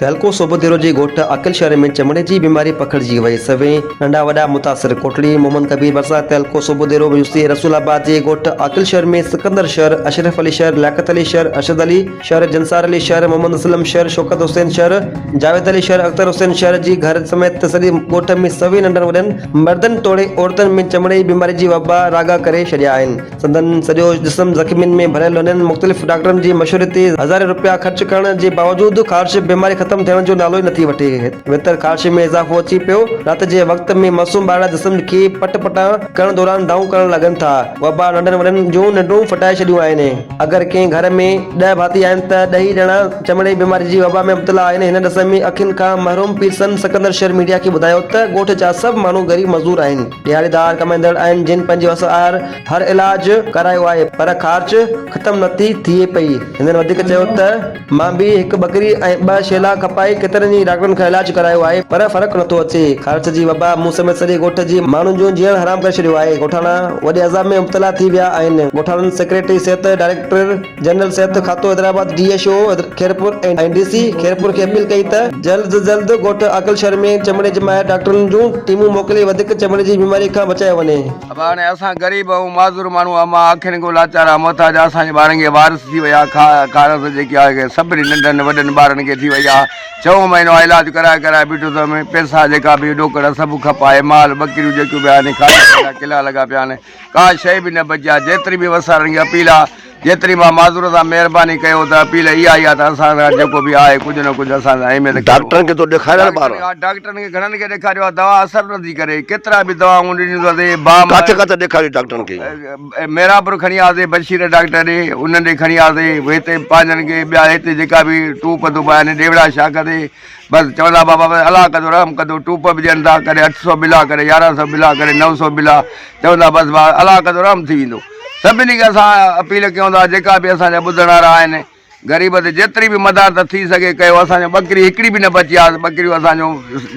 तहलको सोबोदेरो जी ॻोठ अकिल शहर में चमड़े जी बीमारी पकड़जी वई। सभई नंढा वॾा मुतासिर। कोटड़ी मोहम्मद कबीर बरसा तहलको सोबोदेरो यूसी रसूलाबाद जे ॻोठ अकिल शहर में सिकंदर शहर, अशरफ अली शहर, लियाकत अली शहर, अरशद अली शहर, जंसार अली शहर, मोहम्मद असलम शहर, शौकत हुसैन शहर, जावेद अली शहर, अख्तर हुसैन शहर जी घर समेत सॼे ॻोठ में सभई नंढनि वॾनि मर्दनि तोड़े औरतुनि में चमड़े जी बीमारी जी वबा रागा करे छॾिया आहिनि। संदन सॼो जिस्म ज़ख़्मियुनि में भरियल वञनि। मुख़्तलिफ़ डॉक्टरनि जी मशवरे ते हज़ारे रुपया ख़र्च करण जे बावजूदि ख़ारिश बीमारी ख़त्म थियण जो नालो ई नथी वठे। वितर ख़ारिश में इज़ाफ़ो अची पियो। राति जे वक़्त में मासूम ॿार जिस्म खे पट-पटा करण दौरान दाऊं करण लॻनि था। वबा नंढनि वॾनि जूं निंडूं फिटाए छॾियूं आहिनि। अगरि कंहिं घर में 10 भाती आहिनि त 10 ॼणा चमड़े बीमारी जी वबा में मुब्तला आहिनि। हिन ॾिस में अखियुनि खां महरूम पीर सन सिकंदर शहर मीडिया खे ॿुधायो त ॻोठ जा सभु माण्हू ग़रीब मज़दूर आहिनि, दिहाड़ीदार कमाईंदड़ आहिनि, जिन पंहिंजे वस आहिर हर इलाज करायो आहे पर ख़ारिश ख़त्म नथी थिए पई। हिननि वधीक चयो त मां बि हिकु बकरी ऐं 2 शेला खपाए केतिरनि ई डॉक्टरनि खां इलाज करायो आहे पर फ़र्क़ु नथो अचे। ख़ारिश जी वबा मूं समेत सॼे ॻोठ जी माण्हुनि जो जीअण हराम करे छॾियो आहे। ॻोठाणा वॾे अज़ाब में मुब्तला थी विया आहिनि। ॻोठाणनि सेक्रेटरी सिहत, डायरेक्टर जनरल सिहत खातो हैदराबाद, DSO खैरपुर ऐं DC खैरपुर खे अपील कई त जल्द ॻोठ अकिल शहर में चमड़े जे माहिर डॉक्टरनि जूं टीमूं मोकिले वधीक चमड़े जी बीमारी खां बचायो वञे। अब हाणे असां ग़रीब ऐं माज़ूर माण्हू आहियूं। मां अखियुनि खां लाचार मोहताज। असांजे ॿारनि खे वारस थी वई आहे। ख़ारस जेकी आहे सभिनी नंढनि वॾनि ॿारनि खे थी वई आहे। 6 महीनो इलाज कराए बीठो त में पैसा जेका बि ॾोकड़ सभु खपाए, माल बकरियूं जेकियूं बि आहिनि ख़ारिश किला लॻा पिया आहिनि। का शइ बि न बची आहे। जेतिरी बि वसारनि खे अपील आहे, जेतिरी मां माज़ूर सां महिरबानी कयो त अपील इहा ई आहे त असां सां जेको बि आहे कुझु न कुझु असां अहमियत डॉक्टरनि खे तो ॾेखारियो ॿार, डॉक्टरनि खे घणनि खे ॾेखारियो आहे, दवा असर नथी करे। केतिरा बि दवाऊं ॾिनियूं अथई। बाम किथे ॾेखारियो डॉक्टरनि खे? मेरापुर खणी आयासीं, बशीर डॉक्टर ॾे, उन्हनि ॾे खणी आयासीं। हिते पंहिंजनि खे ॿिया हिते जेका बि टूप तुप आहिनि ॾेवड़ा शाख ते बसि चवंदा बाबा अलाह कंदो रहम कंदो। टूप बि ॾियनि था, कॾहिं 800 बिला, कॾहिं 1100 बिला, कॾहिं 900 बिला। चवंदा बसि अलाह कंदो रहम थी वेंदो। सभिनी खे असां अपील कयूं था जेका बि असांजा ॿुधण वारा आहिनि, ग़रीब ते जेतिरी बि मदद थी सघे कयो। असांजो बकरी हिकिड़ी बि न बची आहे। बकरियूं असांजो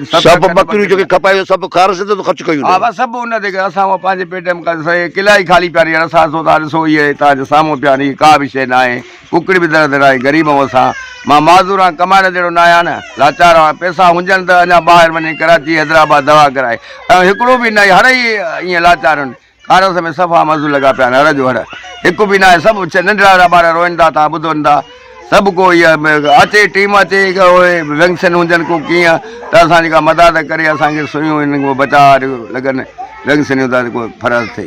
सभु बकरियूं जेके खपाए सभु ख़ारिश ते ख़र्च कयूं। हा बसि सभु उन ते असां पंहिंजे पेट में किला ई ख़ाली पिया रही। असां ॾिसो इहे तव्हांजे साम्हूं पिया रही, का बि शइ न आहे। कुकड़ी बि दर आहे। ग़रीब ऐं असां मां माज़ूर आहियां, कमाइण जहिड़ो न आहियां न, लाचार आहियां। पैसा हुजनि त अञा ॿाहिरि वञी कराची हैदराबाद दवा कराए, ऐं हिकिड़ो बि न आहे। हर ई ईअं लाचार आहिनि। ख़ारिश में सफ़ा मज़ूर लॻा पिया आहिनि, हर जो हर हिकु बि न आहे। सभु नंढड़ा ॿार रोइनि था, तव्हां ॿुधनि था। सभु को इहा अचे टीम अचे उहे वैक्सीन हुजनि को कीअं त असां जेका मदद करे असांखे सुइयूं हिन को बचा लॻनि वैक्सीनियूं त को फ़र्क़ु थिए।